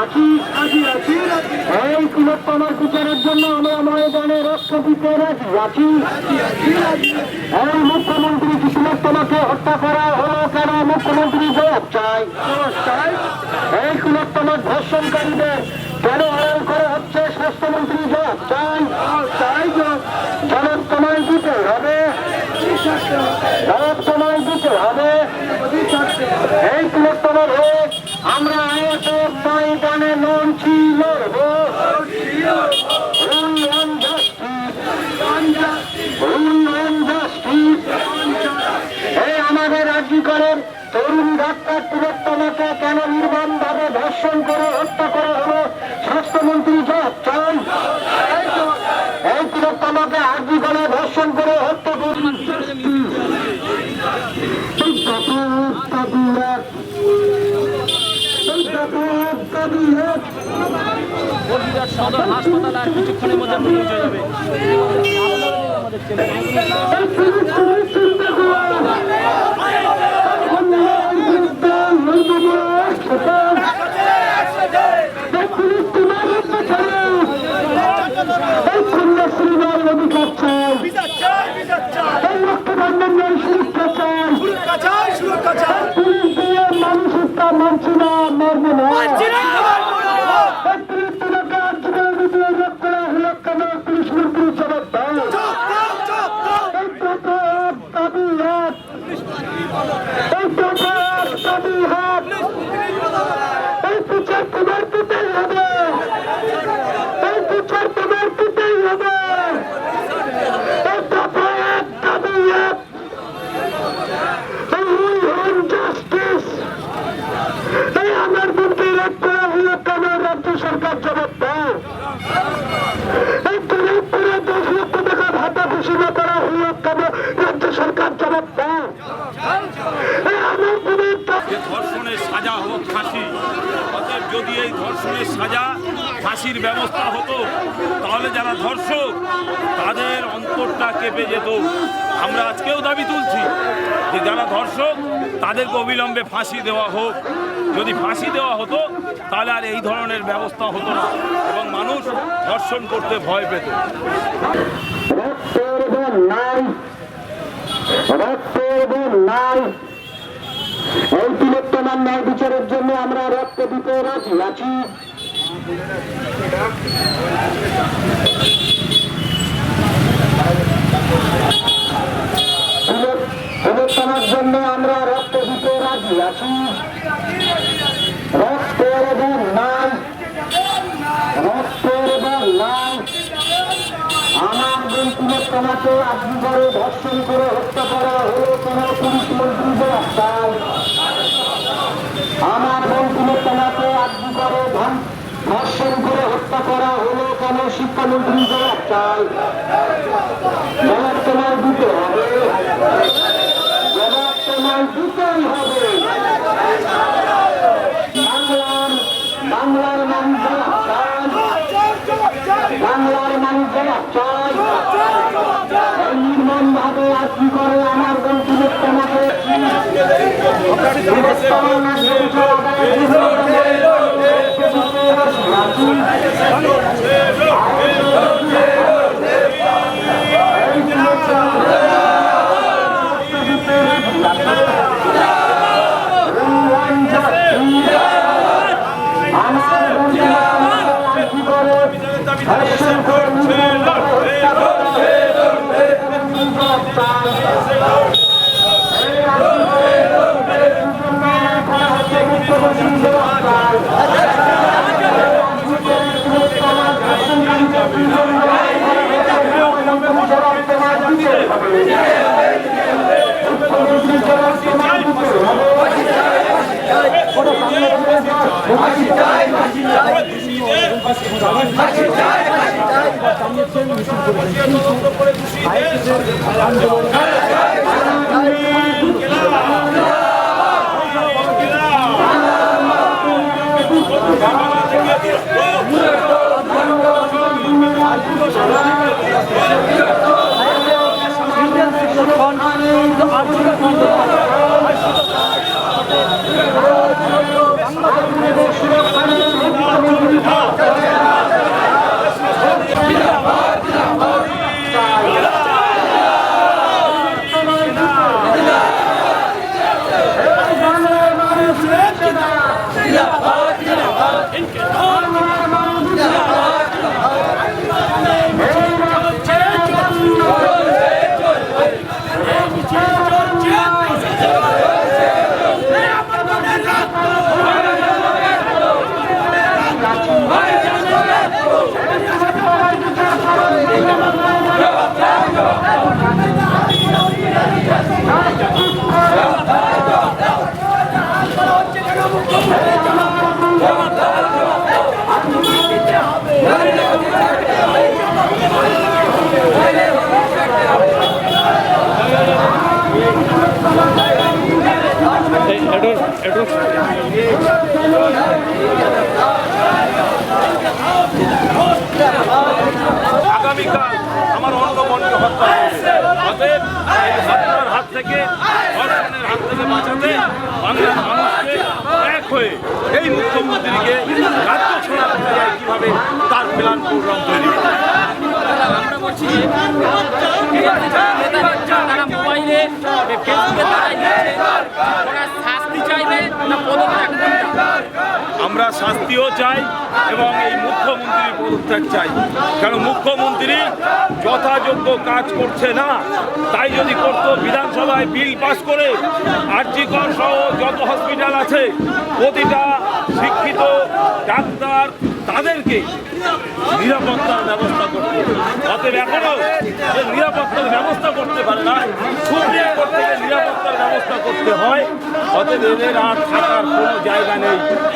রাখি। এই তিলোত্তমার বিচারের জন্য আমরা ময়দানে রক্ত দিতে রাখি। এই মুখ্যমন্ত্রী তিলোত্তমাকে হত্যা করা হলো কেন? মুখ্যমন্ত্রী জবাব চাই। এই তিলোত্তমার ধর্ষণকারীদের কেন আড়াল করা হচ্ছে? স্বাস্থ্যমন্ত্রী জবাব চাই। জবাব তোমায় দিতে হবে, জবাব তোমায় দিতে হবে। এই তিলোত্তমার হয়ে আমরা আয়োজক ময়দানে লড়ছি, লড়বো। এই আমাদের রাজ্য করেন তরুণ ডাক্তার তিলোত্তমাকে কেন নির্মম ভাবে ধর্ষণ করে হত্যা করা হলো? স্বাস্থ্যমন্ত্রী জবাব চান। এই তিলোত্তমাকে আর্জি করে ধর্ষণ করে হত্যা করে সদর হাসপাতাল আর কিছুক্ষণের মধ্যে পৌঁছে যাবে। মানুষ মানছি না, মরবো না। আমার বুকে রাখা হলো কেন? রাজ্য সরকার জবাব দাও। এই দরিদ্র 10 লক্ষ টাকা ভাতা ঘোষণা করা হলো কেন? রাজ্য সরকার জবাব দাও। ধর্ষণের সাজা হোক ফাঁসি। অতএব যদি এই ধর্ষণের সাজা ফাঁসির ব্যবস্থা হতো তাহলে যারা ধর্ষক তাদের অন্তরটা কেঁপে যেত। আমরা আজকেও দাবি তুলছি যে যারা ধর্ষক তাদেরকে অবিলম্বে ফাঁসি দেওয়া হোক। যদি ফাঁসি দেওয়া হতো তাহলে আর এই ধরনের ব্যবস্থা হতো না এবং মানুষ ধর্ষণ করতে ভয় পেত। এই তিলোত্তমার ন্যায় বিচারের জন্য আমরা রক্ত দিতে রাজি আছি। তিলোত্তমার জন্য আমরা রক্ত দিতে রাজি আছি। রক্তের এবং নাই, রক্তের এবং নাই। আমার বোন তিলোত্তমাকে আজকে করে ধর্ষণ করে হত্যা করা হলো কেন? পুলিশ মন্ত্রী জবাব চাই। আমার বোন তিলোত্তমাকে আজকে করে ধর্ষণ করে হত্যা করা হলো কেন? শিক্ষামন্ত্রী জবাব চাই। জবাব তোমায় দিতে হবে, জবাব তোমায় দিতেই হবে। বাংলার মানুষ জবাব চাই, বাংলার মানুষ জবাব চাই। নির্মম ভাবে আজকে করে আমার বোন তিলোত্তমাকে সম্মানিত সুরক্ষা নিয়ে মুখ্যমন্ত্রী আগামীকাল আমার অন্য মনকে হত্যা করবে। অতএব এই হত্যার হাত থেকে ধর্ষণের হাত থেকে বাঁচাতে বাংলার মানুষকে এক হয়ে এই মুখ্যমন্ত্রীকে রাজ্য ছাড়া করতে যায় কিভাবে তার প্ল্যান প্রোগ্রাম তৈরি করে। আমরা বলছি যে তারা মোবাইলে ফেসবুকে তারা ওরা শাস্তি চাইবে না পদত্যাগ কোনটা? আমরা শাস্তিও চাই এবং এই মুখ্যমন্ত্রীর পদত্যাগ চাই, কারণ মুখ্যমন্ত্রী যথাযোগ্য কাজ করছে না। তাই যদি করতো বিধানসভায় বিল পাস করে আরজিকর সহ যত হসপিটাল আছে প্রতিটা শিক্ষিত ডাক্তার তাদেরকে নিরাপত্তার ব্যবস্থা করতে। অতএব এখনো নিরাপত্তার ব্যবস্থা করতে পারে না, সুপ্রিম কোর্ট থেকে নিরাপত্তার ব্যবস্থা করতে হয়। অতএব এদের আর থাকার কোনো জায়গা নেই।